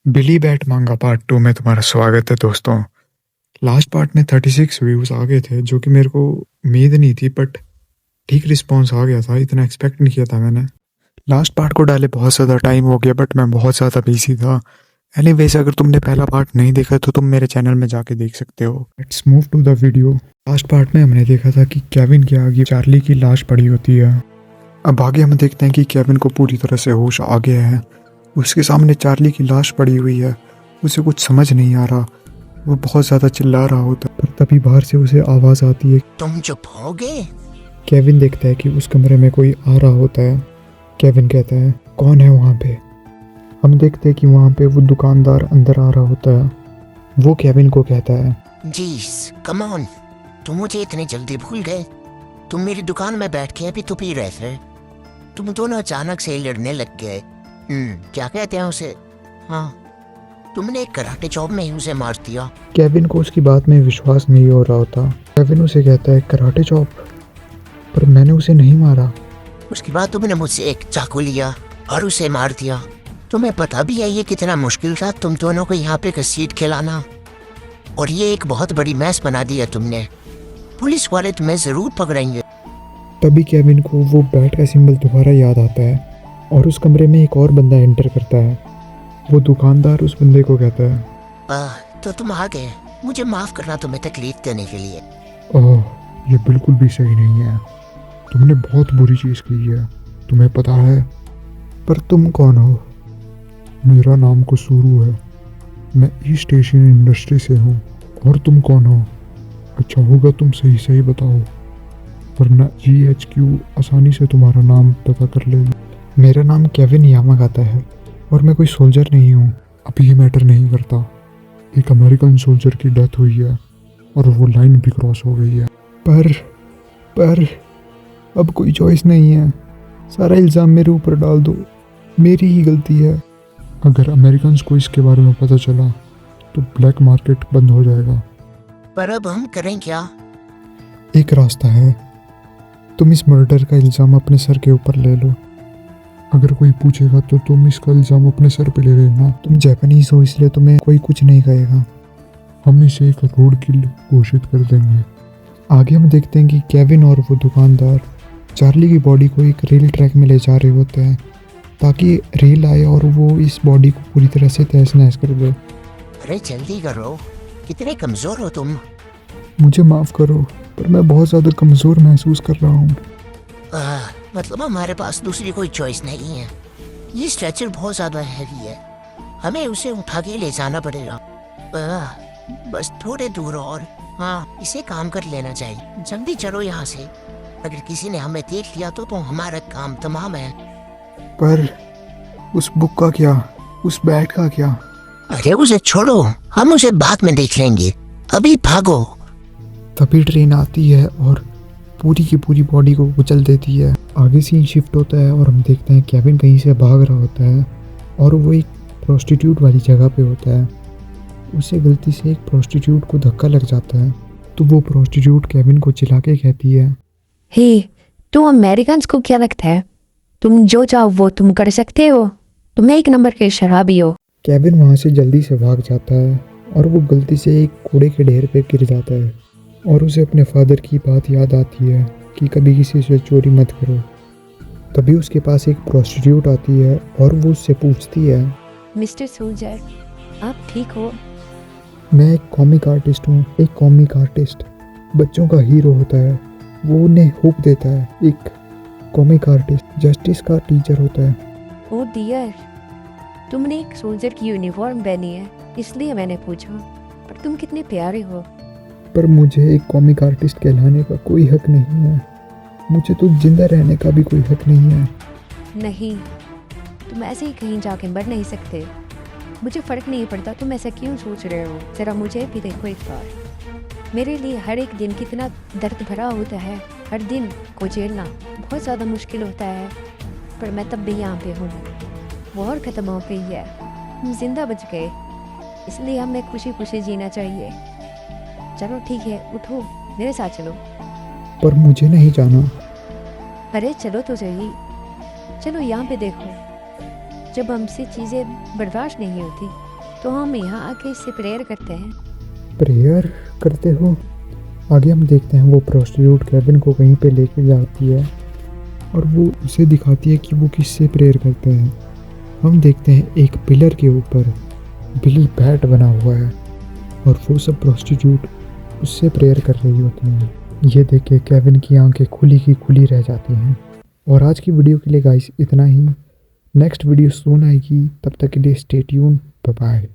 बिली bat मांगा part 2 में तुम्हारा स्वागत है दोस्तों। लास्ट पार्ट में 36 व्यूज आ गए थे, जो कि मेरे को उम्मीद नहीं थी, बट ठीक रिस्पांस आ गया था। इतना एक्सपेक्ट नहीं किया था मैंने। लास्ट पार्ट को डाले बहुत ज़्यादा टाइम हो गया, बट मैं बहुत ज़्यादा बिजी था। एनीवेज, अगर तुमने पहला पार्ट नहीं देखा तो तुम मेरे चैनल में जाके देख सकते हो। Let's move to the video. Last part में हमने देखा था कि केविन के आगे चार्ली की लाश पड़ी होती है। अब आगे हम देखते हैं कि केविन को पूरी तरह से होश आ गया है। उसके सामने चार्ली की लाश पड़ी हुई है। उसे कुछ समझ नहीं आ रहा। वो बहुत ज़्यादा चिल्ला रहा होता है, पर तभी बाहर से उसे आवाज़ आती है। तुम चुप हो गए? केविन देखता है कि उस कमरे में कोई आ रहा होता है। केविन कहता है, कौन है वहाँ पे? हम देखते हैं कि वहाँ पे वो दुकानदार अंदर आ रहा होता है। वो केविन को कहता है, जीस कम ऑन, तुम मुझे इतनी जल्दी भूल गए? तुम मेरी दुकान में बैठ के अभी तो पी रहे थे। तुम दोनों अचानक से लड़ने लग गए। क्या कहते हैं उसे? हाँ, तुमने एक कराटे चॉप में ही उसे मार दिया। केविन को उसकी बात में विश्वास नहीं हो रहा होता। केविन उसे कहता है, कराटे चॉप? पर मैंने उसे नहीं मारा। उसके बाद तुमने मुझसे एक चाकू लिया और उसे मार दिया। तुम्हें पता भी है ये कितना मुश्किल था तुम दोनों को यहाँ पे घसीट खिलाना, और ये एक बहुत बड़ी मैस बना दी है तुमने। पुलिस वाले तुम्हें जरूर पकड़ेंगे। तभी केविन को वो बैट का सिंबल दोबारा याद आता है, और उस कमरे में एक और बंदा एंटर करता है। वो दुकानदार उस बंदे को कहता है, तो तुम आ गए। मुझे माफ करना तुम्हें तकलीफ देने के लिए। ओह, ये बिल्कुल भी सही नहीं है। तुमने बहुत बुरी चीज़ की है, तुम्हें पता है। पर तुम कौन हो? मेरा नाम कसूरू है। मैं ईस्ट एशियन इंडस्ट्री से हूँ। और तुम कौन हो? अच्छा होगा तुम सही सही बताओ, वरना GHQ आसानी से तुम्हारा नाम पता कर लेगी। मेरा नाम केविन यामागाता है, और मैं कोई सोल्जर नहीं हूँ। अभी ये मैटर नहीं करता। एक अमेरिकन सोल्जर की डेथ हुई है, और वो लाइन भी क्रॉस हो गई है। पर अब कोई चॉइस नहीं है। सारा इल्ज़ाम मेरे ऊपर डाल दो, मेरी ही गलती है। अगर अमेरिकन्स को इसके बारे में पता चला तो ब्लैक मार्केट बंद हो जाएगा। पर अब हम करें क्या? एक रास्ता है। तुम इस मर्डर का इल्ज़ाम अपने सर के ऊपर ले लो। अगर कोई पूछेगा तो तुम इसका इल्ज़ाम अपने सर पे ले लेना। तुम जापानीज हो, इसलिए तुम्हें कोई कुछ नहीं कहेगा। हम इसे एक रोड किल घोषित कर देंगे। आगे हम देखते हैं कि केविन और वो दुकानदार चार्ली की बॉडी को एक रेल ट्रैक में ले जा रहे होते हैं, ताकि रेल आए और वो इस बॉडी को पूरी तरह से तहस नहस कर दे। अरे जल्दी करो, कितने कमजोर हो तुम। मुझे माफ़ करो, पर मैं बहुत ज़्यादा कमज़ोर महसूस कर रहा हूँ। मतलब हमारे पास दूसरी कोई चॉइस नहीं है। ये स्ट्रेचर बहुत ज़्यादा हैवी है, हमें उसे उठा के ले जाना पड़ेगा। बस थोड़े दूर और। हाँ, इसे काम कर लेना चाहिए। जल्दी चलो यहाँ से। अगर किसी ने हमें देख लिया तो हमारा काम तमाम है। पर उस बुक का क्या? उस बैट का क्या? अरे उसे छोड़ो, हम उसे बाद में देख लेंगे। अभी भागो। तभी ट्रेन आती है और पूरी की पूरी बॉडी को कुचल देती है। आगे सीन शिफ्ट होता है और हम देखते हैं केविन कहीं से भाग रहा होता है, और वो एक प्रोस्टिट्यूट वाली जगह पे होता है। उसे गलती से एक प्रोस्टिट्यूट को धक्का लग जाता है, तो वो प्रोस्टिट्यूट केविन को चिल्ला के कहती है, हे, तुम अमेरिकन्स को क्या लगता है? तुम जो चाहो वो तुम कर सकते हो। तुम एक नंबर के शराबी हो। केविन वहाँ से जल्दी से भाग जाता है, और वो गलती से एक कूड़े के ढेर पे गिर जाता है, और उसे अपने फादर की बात याद आती है कि कभी किसी से चोरी मत करो। तभी उसके पास एक प्रोस्टिट्यूट आती है, और वो उससे पूछती है, मिस्टर सोल्जर, आप ठीक हो? मैं एक कॉमिक आर्टिस्ट हूँ। एक कॉमिक आर्टिस्ट बच्चों का हीरो होता है, वो उन्हें होप देता है। एक कॉमिक आर्टिस्ट जस्टिस का टीचर होता है। ओ डियर, तुमने एक सोल्जर की यूनिफॉर्म पहनी है, इसलिए मैंने पूछा। पर तुम कितने प्यारे हो। पर मुझे एक कॉमिक आर्टिस्ट कहलाने का कोई हक नहीं है। मुझे तो जिंदा रहने का भी कोई हक नहीं है। नहीं, तुम ऐसे ही कहीं जाके मर नहीं सकते। मुझे फ़र्क नहीं पड़ता तुम ऐसा क्यों सोच रहे हो। ज़रा मुझे भी देखो एक बार। मेरे लिए हर एक दिन कितना दर्द भरा होता है। हर दिन को झेलना बहुत ज़्यादा मुश्किल होता है, पर मैं तब भी यहाँ पे हूँ। वॉर ख़त्म हो गई है, हम जिंदा बच गए, इसलिए हमें खुशी खुशी जीना चाहिए। चलो ठीक है, उठो, मेरे साथ चलो। पर मुझे नहीं जाना। अरे चलो तो सही। चलो यहाँ पे देखो, जब हमसे चीज़ें बर्दाश्त नहीं होती तो हम यहाँ आके इससे प्रेयर करते हैं। प्रेयर करते हो? आगे हम देखते हैं वो प्रोस्टिट्यूट केविन को कहीं पे लेके जाती है और वो उसे दिखाती है कि वो किससे प्रेयर करते हैं। हम देखते हैं एक पिलर के ऊपर बिली बैट बना हुआ है और वो सब प्रोस्टिट्यूट उससे प्रेयर कर रही होती हैं। ये देख के केविन की आंखें खुली की खुली रह जाती हैं। और आज की वीडियो के लिए गाइस इतना ही। नेक्स्ट वीडियो सून आएगी, तब तक के लिए स्टे ट्यून, बाय बाय।